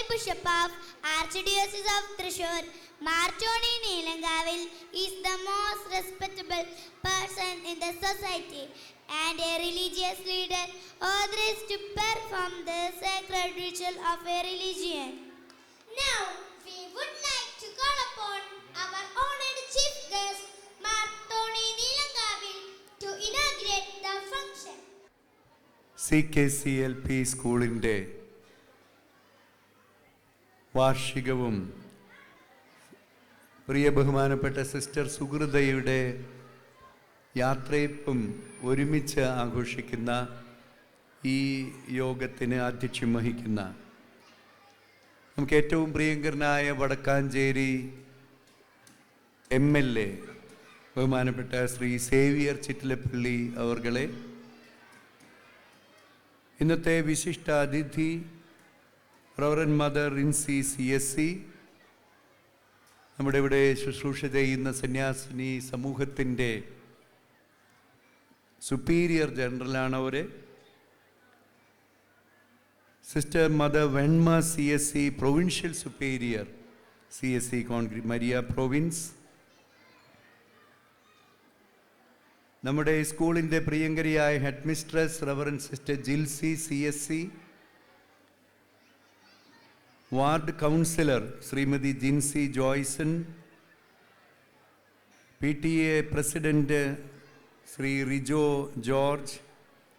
Bishop of Archdiocese of Thrissur, Martoni Neelankavil is the most respectable person in the society and a religious leader authorized to perform the sacred ritual of a religion. Now, we would like to call upon our honored chief guest, Martoni Neelankavil, to inaugurate the function. CKCLP സ്കൂളിൻ്റെ വാർഷികവും പ്രിയ ബഹുമാനപ്പെട്ട sister സുഹൃദയുടെ യാത്രയപ്പും ഒരുമിച്ച് ആഘോഷിക്കുന്ന ഈ യോഗത്തിന് ആതിഥ്യം വഹിക്കുന്ന നമുക്ക് ഏറ്റവും പ്രിയങ്കരനായ വടക്കാഞ്ചേരി MLA ബഹുമാനപ്പെട്ട ശ്രീ സേവിയർ ചിറ്റിലപ്പള്ളി അവർകളെ, ഇന്നത്തെ വിശിഷ്ട അതിഥി റവറൻ മദർ റിൻസി CSC, നമ്മുടെ ഇവിടെ ശുശ്രൂഷ ചെയ്യുന്ന സന്യാസിനി സമൂഹത്തിൻ്റെ സുപ്പീരിയർ ജനറലാണ് അവർ, sister mother Venma CSC provincial superior CSC Maria province, നമ്മുടെ സ്കൂളിൻ്റെ പ്രിയങ്കരിയായ head mistress reverend sister Jilsy CSC, ward councillor Shrimati Jincy Joyson, PTA president Shri Rijo George,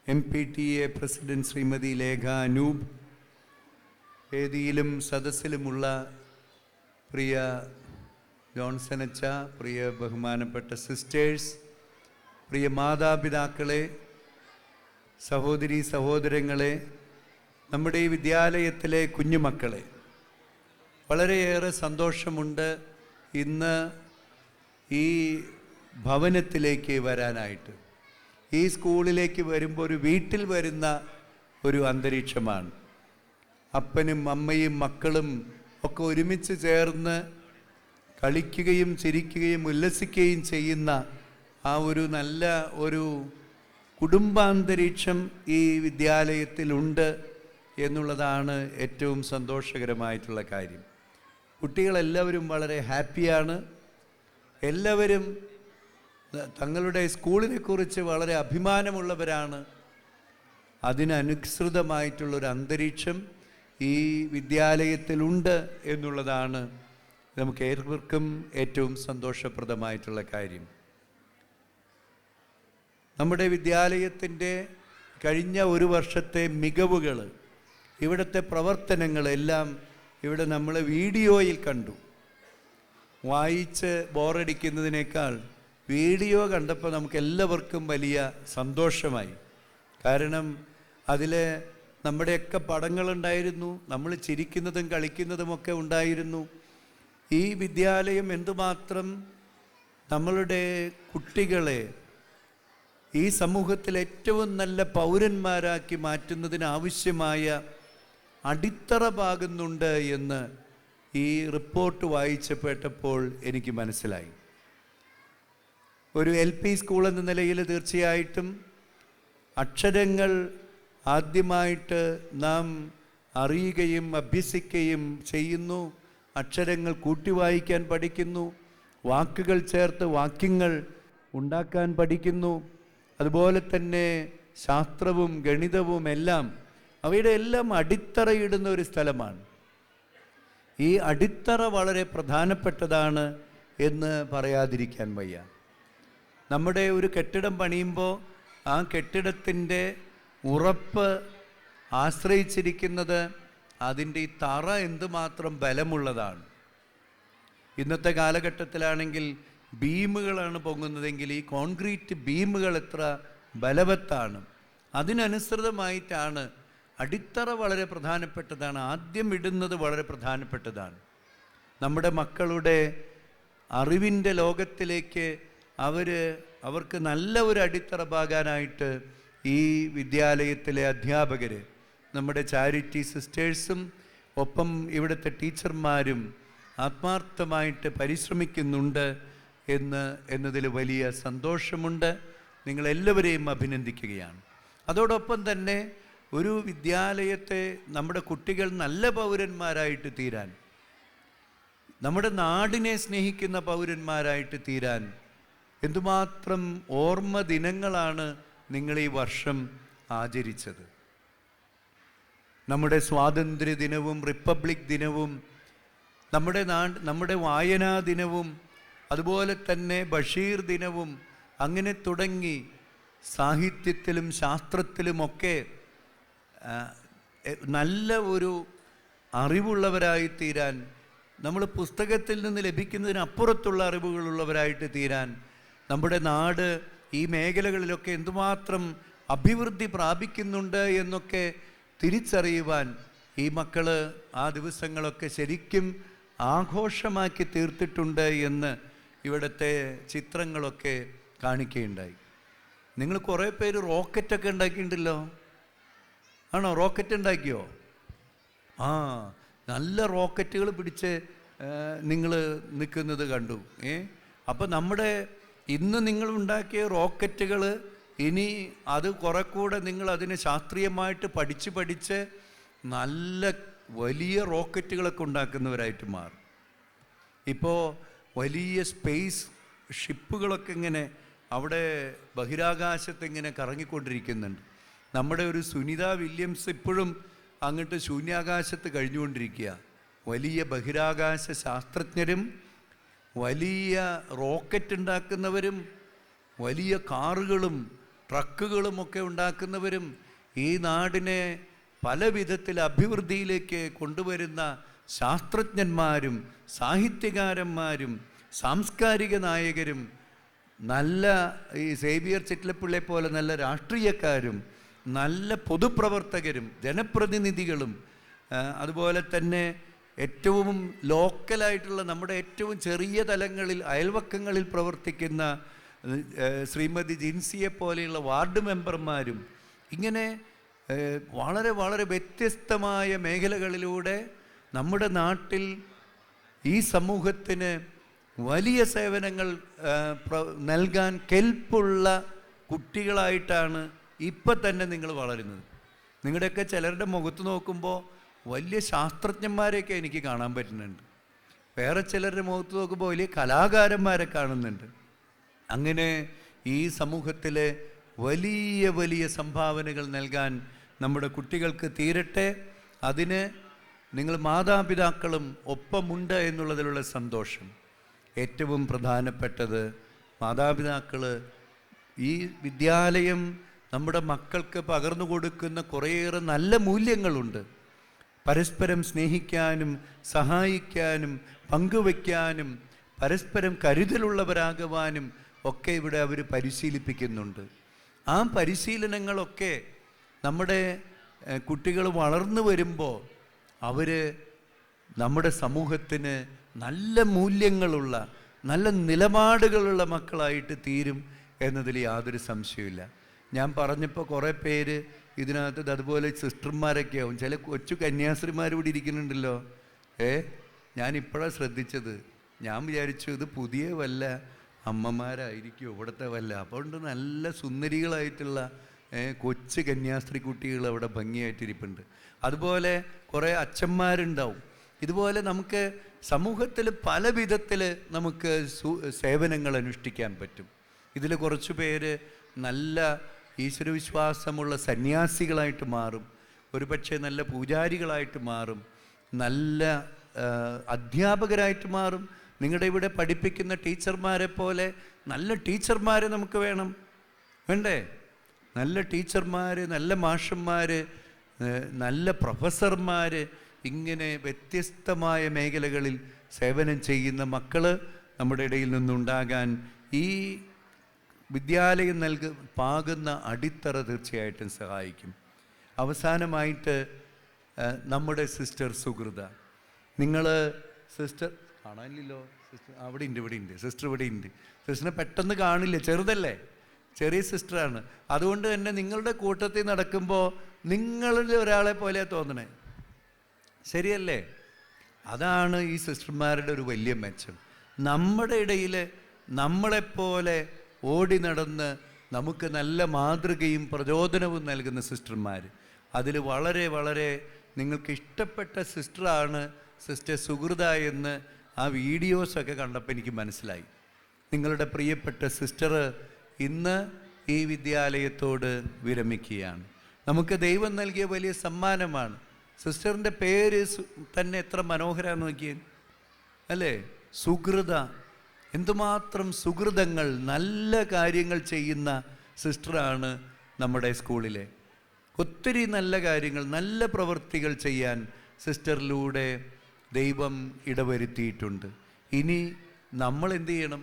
MPTA president Shrimati Lekha Anoop, വേദിയിലും സദസ്സിലുമുള്ള പ്രിയ ജോൺസനച്ച, പ്രിയ ബഹുമാനപ്പെട്ട സിസ്റ്റേഴ്സ്, പ്രിയ മാതാപിതാക്കളെ, സഹോദരി സഹോദരങ്ങളെ, നമ്മുടെ ഈ വിദ്യാലയത്തിലെ കുഞ്ഞുമക്കളെ, വളരെയേറെ സന്തോഷമുണ്ട് ഇന്ന് ഈ ഭവനത്തിലേക്ക് വരാനായിട്ട്. ഈ സ്കൂളിലേക്ക് വരുമ്പോൾ ഒരു വീട്ടിൽ വരുന്ന ഒരു അന്തരീക്ഷമാണ്. അപ്പനും അമ്മയും മക്കളും ഒക്കെ ഒരുമിച്ച് ചേർന്ന് കളിക്കുകയും ചിരിക്കുകയും ഉല്ലസിക്കുകയും ചെയ്യുന്ന ആ ഒരു നല്ല ഒരു കുടുംബാന്തരീക്ഷം ഈ വിദ്യാലയത്തിലുണ്ട് എന്നുള്ളതാണ് ഏറ്റവും സന്തോഷകരമായിട്ടുള്ള കാര്യം. കുട്ടികളെല്ലാവരും വളരെ ഹാപ്പിയാണ്. എല്ലാവരും തങ്ങളുടെ സ്കൂളിനെക്കുറിച്ച് വളരെ അഭിമാനമുള്ളവരാണ്. അതിനനുസൃതമായിട്ടുള്ളൊരു അന്തരീക്ഷം ഈ വിദ്യാലയത്തിലുണ്ട് എന്നുള്ളതാണ് നമുക്ക് ഏവർക്കും ഏറ്റവും സന്തോഷപ്രദമായിട്ടുള്ള കാര്യം. നമ്മുടെ വിദ്യാലയത്തിൻ്റെ കഴിഞ്ഞ ഒരു വർഷത്തെ മികവുകൾ, ഇവിടുത്തെ പ്രവർത്തനങ്ങളെല്ലാം ഇവിടെ നമ്മൾ വീഡിയോയിൽ കണ്ടു. വായിച്ച് ബോറടിക്കുന്നതിനേക്കാൾ വീഡിയോ കണ്ടപ്പോൾ നമുക്ക് എല്ലാവർക്കും വലിയ സന്തോഷമായി. കാരണം അതിൽ നമ്മുടെയൊക്കെ പടങ്ങളുണ്ടായിരുന്നു, നമ്മൾ ചിരിക്കുന്നതും കളിക്കുന്നതുമൊക്കെ ഉണ്ടായിരുന്നു. ഈ വിദ്യാലയം എന്തുമാത്രം നമ്മളുടെ കുട്ടികളെ ഈ സമൂഹത്തിൽ ഏറ്റവും നല്ല പൗരന്മാരാക്കി മാറ്റുന്നതിനാവശ്യമായ അടിത്തറ പാകുന്നുണ്ട് എന്ന് ഈ റിപ്പോർട്ട് വായിച്ചപ്പെട്ടപ്പോൾ എനിക്ക് മനസ്സിലായി. ഒരു LP സ്കൂൾ എന്ന നിലയിൽ തീർച്ചയായിട്ടും അക്ഷരങ്ങൾ ആദ്യമായിട്ട് നാം അറിയുകയും അഭ്യസിക്കുകയും ചെയ്യുന്നു. അക്ഷരങ്ങൾ കൂട്ടി വായിക്കാൻ പഠിക്കുന്നു, വാക്കുകൾ ചേർത്ത് വാക്യങ്ങൾ ഉണ്ടാക്കാൻ പഠിക്കുന്നു. അതുപോലെ തന്നെ ശാസ്ത്രവും ഗണിതവും എല്ലാം, അവയുടെ എല്ലാം അടിത്തറയിടുന്ന ഒരു സ്ഥലമാണ്. ഈ അടിത്തറ വളരെ പ്രധാനപ്പെട്ടതാണ് എന്ന് പറയാതിരിക്കാൻ വയ്യ. നമ്മുടെ ഒരു കെട്ടിടം പണിയുമ്പോൾ ആ കെട്ടിടത്തിൻ്റെ ഉറപ്പ് ആശ്രയിച്ചിരിക്കുന്നത് അതിൻ്റെ ഈ തറ എന്തുമാത്രം ബലമുള്ളതാണ്. ഇന്നത്തെ കാലഘട്ടത്തിലാണെങ്കിൽ ബീമുകളാണ് പൊങ്ങുന്നതെങ്കിൽ ഈ കോൺക്രീറ്റ് ബീമുകൾ എത്ര ബലവത്താണ്. അതിനനുസൃതമായിട്ടാണ് അടിത്തറ വളരെ പ്രധാനപ്പെട്ടതാണ്. ആദ്യം ഇടുന്നത് വളരെ പ്രധാനപ്പെട്ടതാണ്. നമ്മുടെ മക്കളുടെ അറിവിൻ്റെ ലോകത്തിലേക്ക് അവർക്ക് നല്ല ഒരു അടിത്തറ പാകാനായിട്ട് ഈ വിദ്യാലയത്തിലെ അധ്യാപകർ, നമ്മുടെ ചാരിറ്റി സിസ്റ്റേഴ്സും ഒപ്പം ഇവിടുത്തെ ടീച്ചർമാരും ആത്മാർത്ഥമായിട്ട് പരിശ്രമിക്കുന്നുണ്ട് എന്നതിൽ വലിയ സന്തോഷമുണ്ട്. നിങ്ങളെല്ലാവരെയും അഭിനന്ദിക്കുകയാണ്. അതോടൊപ്പം തന്നെ ഒരു വിദ്യാലയത്തെ നമ്മുടെ കുട്ടികൾ നല്ല പൗരന്മാരായിട്ട് തീരാൻ, നമ്മുടെ നാടിനെ സ്നേഹിക്കുന്ന പൗരന്മാരായിട്ട് തീരാൻ എന്തുമാത്രം ഓർമ്മ ദിനങ്ങളാണ് നിങ്ങൾ ഈ വർഷം ആചരിച്ചത്. നമ്മുടെ സ്വാതന്ത്ര്യ ദിനവും റിപ്പബ്ലിക് ദിനവും നമ്മുടെ വായനാ ദിനവും അതുപോലെ തന്നെ ബഷീർ ദിനവും അങ്ങനെ തുടങ്ങി സാഹിത്യത്തിലും ശാസ്ത്രത്തിലുമൊക്കെ നല്ല ഒരു അറിവുള്ളവരായി തീരാൻ, നമ്മൾ പുസ്തകത്തിൽ നിന്ന് ലഭിക്കുന്നതിനപ്പുറത്തുള്ള അറിവുകളുള്ളവരായിട്ട് തീരാൻ, നമ്മുടെ നാട് ഈ മേഖലകളിലൊക്കെ എന്തുമാത്രം അഭിവൃദ്ധി പ്രാപിക്കുന്നുണ്ട് എന്നൊക്കെ തിരിച്ചറിയുവാൻ ഈ മക്കൾ ആ ദിവസങ്ങളൊക്കെ ശരിക്കും ആഘോഷമാക്കി തീർത്തിട്ടുണ്ട് എന്ന് ഇവിടുത്തെ ചിത്രങ്ങളൊക്കെ കാണിക്കുകയുണ്ടായി. നിങ്ങൾ കുറേ പേര് റോക്കറ്റൊക്കെ ഉണ്ടാക്കിയിട്ടുണ്ടല്ലോ. ആണോ? റോക്കറ്റ് ഉണ്ടാക്കിയോ? ആ, നല്ല റോക്കറ്റുകൾ പിടിച്ച് നിങ്ങൾ നിൽക്കുന്നത് കണ്ടു. അപ്പം നമ്മുടെ ഇന്ന് നിങ്ങൾ ഉണ്ടാക്കിയ റോക്കറ്റുകൾ ഇനി അത് കുറെ കൂടെ നിങ്ങൾ അതിനെ ശാസ്ത്രീയമായിട്ട് പഠിച്ച് നല്ല വലിയ റോക്കറ്റുകളൊക്കെ ഉണ്ടാക്കുന്നവരായിട്ട് മാറും. ഇപ്പോൾ വലിയ സ്പേസ് ഷിപ്പുകളൊക്കെ ഇങ്ങനെ അവിടെ ബഹിരാകാശത്ത് ഇങ്ങനെ കറങ്ങിക്കൊണ്ടിരിക്കുന്നുണ്ട്. നമ്മുടെ ഒരു സുനിത വില്യംസ് ഇപ്പോഴും അങ്ങോട്ട് ശൂന്യാകാശത്ത് കഴിഞ്ഞുകൊണ്ടിരിക്കുക. വലിയ ബഹിരാകാശ ശാസ്ത്രജ്ഞരും വലിയ റോക്കറ്റ് ഉണ്ടാക്കുന്നവരും വലിയ കാറുകളും ട്രക്കുകളുമൊക്കെ ഉണ്ടാക്കുന്നവരും ഈ നാടിനെ പല വിധത്തിൽ അഭിവൃദ്ധിയിലേക്ക് കൊണ്ടുവരുന്ന ശാസ്ത്രജ്ഞന്മാരും സാഹിത്യകാരന്മാരും സാംസ്കാരിക നായകരും നല്ല ഈ സേവിയർ ചിറ്റലപ്പിള്ളയെ പോലെ നല്ല രാഷ്ട്രീയക്കാരും നല്ല പൊതുപ്രവർത്തകരും ജനപ്രതിനിധികളും അതുപോലെ തന്നെ ഏറ്റവും ലോക്കലായിട്ടുള്ള നമ്മുടെ ഏറ്റവും ചെറിയ തലങ്ങളിൽ അയൽവക്കങ്ങളിൽ പ്രവർത്തിക്കുന്ന ശ്രീമതി ജിൻസിയെ പോലെയുള്ള വാർഡ് മെമ്പർമാരും ഇങ്ങനെ വളരെ വളരെ വ്യത്യസ്തമായ മേഖലകളിലൂടെ നമ്മുടെ നാട്ടിൽ ഈ സമൂഹത്തിന് വലിയ സേവനങ്ങൾ നൽകാൻ കെൽപ്പുള്ള കുട്ടികളായിട്ടാണ് ഇപ്പം തന്നെ നിങ്ങൾ വളരുന്നത്. നിങ്ങളുടെയൊക്കെ ചിലരുടെ മുഖത്ത് നോക്കുമ്പോൾ വലിയ ശാസ്ത്രജ്ഞന്മാരെയൊക്കെ എനിക്ക് കാണാൻ പറ്റുന്നുണ്ട്. വേറെ ചിലരുടെ മുഖത്ത് നോക്കുമ്പോൾ വലിയ കലാകാരന്മാരെ കാണുന്നുണ്ട്. അങ്ങനെ ഈ സമൂഹത്തിലെ വലിയ വലിയ സംഭാവനകൾ നൽകാൻ നമ്മുടെ കുട്ടികൾക്ക് തീരട്ടെ. അതിന് നിങ്ങൾ മാതാപിതാക്കളും ഒപ്പമുണ്ട് എന്നുള്ളതിലുള്ള സന്തോഷം. ഏറ്റവും പ്രധാനപ്പെട്ടത് മാതാപിതാക്കൾ ഈ വിദ്യാലയം നമ്മുടെ മക്കൾക്ക് പകർന്നു കൊടുക്കുന്ന കുറേയേറെ നല്ല മൂല്യങ്ങളുണ്ട്. പരസ്പരം സ്നേഹിക്കാനും സഹായിക്കാനും പങ്കുവയ്ക്കാനും പരസ്പരം കരുതലുള്ളവരാകുവാനും ഒക്കെ ഇവിടെ അവർ പരിശീലിപ്പിക്കുന്നുണ്ട്. ആ പരിശീലനങ്ങളൊക്കെ നമ്മുടെ കുട്ടികൾ വളർന്നു വരുമ്പോൾ അവർ നമ്മുടെ സമൂഹത്തിന് നല്ല മൂല്യങ്ങളുള്ള നല്ല നിലപാടുകളുള്ള മക്കളായിട്ട് തീരും എന്നതിൽ യാതൊരു സംശയമില്ല. ഞാൻ പറഞ്ഞപ്പോൾ കുറേ പേര് ഇതിനകത്ത് അതുപോലെ സിസ്റ്റർമാരൊക്കെ ആവും. ചില കൊച്ചു കന്യാസ്ത്രീമാർ ഇവിടെ ഇരിക്കുന്നുണ്ടല്ലോ. ഞാനിപ്പോഴാണ് ശ്രദ്ധിച്ചത്. ഞാൻ വിചാരിച്ചു ഇത് പുതിയ വല്ല അമ്മമാരായിരിക്കും ഇവിടുത്തെ വല്ല. അതുകൊണ്ട് നല്ല സുന്ദരികളായിട്ടുള്ള കൊച്ചു കന്യാസ്ത്രീ കുട്ടികൾ അവിടെ ഭംഗിയായിട്ടിരിപ്പുണ്ട്. അതുപോലെ കുറേ അച്ഛന്മാരുണ്ടാവും. ഇതുപോലെ നമുക്ക് സമൂഹത്തിൽ പല വിധത്തിൽ നമുക്ക് സേവനങ്ങൾ അനുഷ്ഠിക്കാൻ പറ്റും. ഇതിൽ കുറച്ച് പേര് നല്ല ഈശ്വരവിശ്വാസമുള്ള സന്യാസികളായിട്ട് മാറും, ഒരുപക്ഷെ നല്ല പൂജാരികളായിട്ട് മാറും, നല്ല അധ്യാപകരായിട്ട് മാറും. നിങ്ങളുടെ ഇവിടെ പഠിപ്പിക്കുന്ന ടീച്ചർമാരെ പോലെ നല്ല ടീച്ചർമാരെ നമുക്ക് വേണ്ടേ? നല്ല ടീച്ചർമാർ, നല്ല മാഷന്മാർ, നല്ല പ്രൊഫസർമാർ, ഇങ്ങനെ വ്യത്യസ്തമായ മേഖലകളിൽ സേവനം ചെയ്യുന്ന മക്കൾ നമ്മുടെ ഇടയിൽ നിന്നുണ്ടാകാൻ ഈ വിദ്യാലയം പാകുന്ന അടിത്തറ തീർച്ചയായിട്ടും സഹായിക്കും. അവസാനമായിട്ട് നമ്മുടെ സിസ്റ്റർ സുഹൃത, നിങ്ങൾ സിസ്റ്റർ കാണാനില്ലല്ലോ. സിസ്റ്റർ അവിടെ ഉണ്ട്. സിസ്റ്റർ ഇവിടെ ഉണ്ട്. സിസ്റ്ററിനെ പെട്ടെന്ന് കാണില്ല, ചെറുതല്ലേ, ചെറിയ സിസ്റ്ററാണ്. അതുകൊണ്ട് തന്നെ നിങ്ങളുടെ കൂട്ടത്തിൽ നടക്കുമ്പോൾ നിങ്ങളിൽ ഒരാളെ പോലെ തോന്നണേ, ശരിയല്ലേ? അതാണ് ഈ സിസ്റ്റർമാരുടെ ഒരു വലിയ മെച്ചം. നമ്മുടെ ഇടയിൽ നമ്മളെപ്പോലെ ഓടി നടന്ന് നമുക്ക് നല്ല മാതൃകയും പ്രചോദനവും നൽകുന്ന സിസ്റ്റർമാർ. അതിൽ വളരെ വളരെ നിങ്ങൾക്ക് ഇഷ്ടപ്പെട്ട സിസ്റ്ററാണ് സിസ്റ്റർ സുഹൃത എന്ന് ആ വീഡിയോസൊക്കെ കണ്ടപ്പോൾ എനിക്ക് മനസ്സിലായി. നിങ്ങളുടെ പ്രിയപ്പെട്ട സിസ്റ്റർ ഇന്ന് ഈ വിദ്യാലയത്തോട് വിരമിക്കുകയാണ്. നമുക്ക് ദൈവം നൽകിയ വലിയ സമ്മാനമാണ്. സിസ്റ്ററിൻ്റെ പേര് തന്നെ എത്ര മനോഹരമാണെന്ന് നോക്കിയേ അല്ലേ, സുഹൃത. എന്തുമാത്രം സുഹൃതങ്ങൾ, നല്ല കാര്യങ്ങൾ ചെയ്യുന്ന സിസ്റ്ററാണ് നമ്മുടെ സ്കൂളിലെ. ഒത്തിരി നല്ല കാര്യങ്ങൾ, നല്ല പ്രവൃത്തികൾ ചെയ്യാൻ സിസ്റ്ററിലൂടെ ദൈവം ഇടവരുത്തിയിട്ടുണ്ട്. ഇനി നമ്മൾ എന്ത് ചെയ്യണം?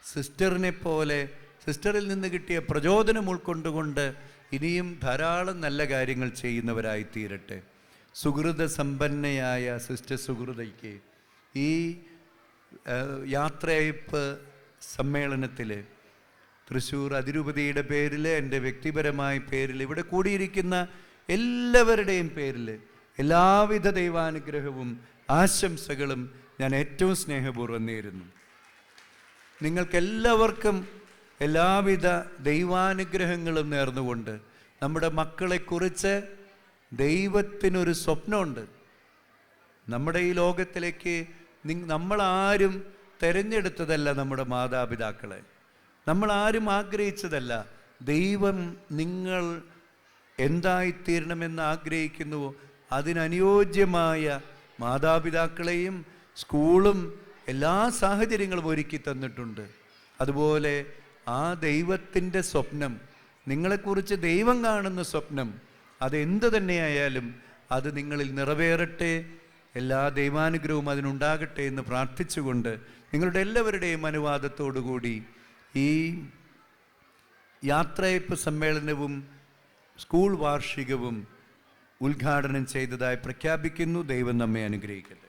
സിസ്റ്ററിനെ പോലെ സിസ്റ്ററിൽ നിന്ന് കിട്ടിയ പ്രചോദനം ഉൾക്കൊണ്ടുകൊണ്ട് ഇനിയും ധാരാളം നല്ല കാര്യങ്ങൾ ചെയ്യുന്നവരായി തീരട്ടെ. സുഹൃത സമ്പന്നയായ സിസ്റ്റർ സുഹൃതയ്ക്ക് ഈ യാത്രയയപ്പ് സമ്മേളനത്തിൽ തൃശ്ശൂർ അതിരൂപതയുടെ പേരിൽ, എൻ്റെ വ്യക്തിപരമായ പേരിൽ, ഇവിടെ കൂടിയിരിക്കുന്ന എല്ലാവരുടെയും പേരിൽ എല്ലാവിധ ദൈവാനുഗ്രഹവും ആശംസകളും ഞാൻ ഏറ്റവും സ്നേഹപൂർവ്വം നേരുന്നു. നിങ്ങൾക്കെല്ലാവർക്കും എല്ലാവിധ ദൈവാനുഗ്രഹങ്ങളും നേർന്നുകൊണ്ട് നമ്മുടെ മക്കളെക്കുറിച്ച് ദൈവത്തിനൊരു സ്വപ്നമുണ്ട്. നമ്മുടെ ഈ ലോകത്തിലേക്ക് നമ്മളാരും തിരഞ്ഞെടുത്തതല്ല നമ്മുടെ മാതാപിതാക്കളെ, നമ്മളാരും ആഗ്രഹിച്ചതല്ല. ദൈവം നിങ്ങൾ എന്തായിത്തീരണമെന്ന് ആഗ്രഹിക്കുന്നുവോ അതിനനുയോജ്യമായ മാതാപിതാക്കളെയും സ്കൂളും എല്ലാ സാഹചര്യങ്ങളും ഒരുക്കി തന്നിട്ടുണ്ട്. അതുപോലെ ആ ദൈവത്തിൻ്റെ സ്വപ്നം, നിങ്ങളെക്കുറിച്ച് ദൈവം കാണുന്ന സ്വപ്നം, അതെന്ത് തന്നെയായാലും അത് നിങ്ങളിൽ നിറവേറട്ടെ. എല്ലാ ദൈവാനുഗ്രഹവും അതിനുണ്ടാകട്ടെ എന്ന് പ്രാർത്ഥിച്ചുകൊണ്ട് നിങ്ങളുടെ എല്ലാവരുടെയും അനുവാദത്തോടുകൂടി ഈ യാത്രയയപ്പ് സമ്മേളനവും സ്കൂൾ വാർഷികവും ഉദ്ഘാടനം ചെയ്തതായി പ്രഖ്യാപിക്കുന്നു. ദൈവം നമ്മെ അനുഗ്രഹിക്കട്ടെ.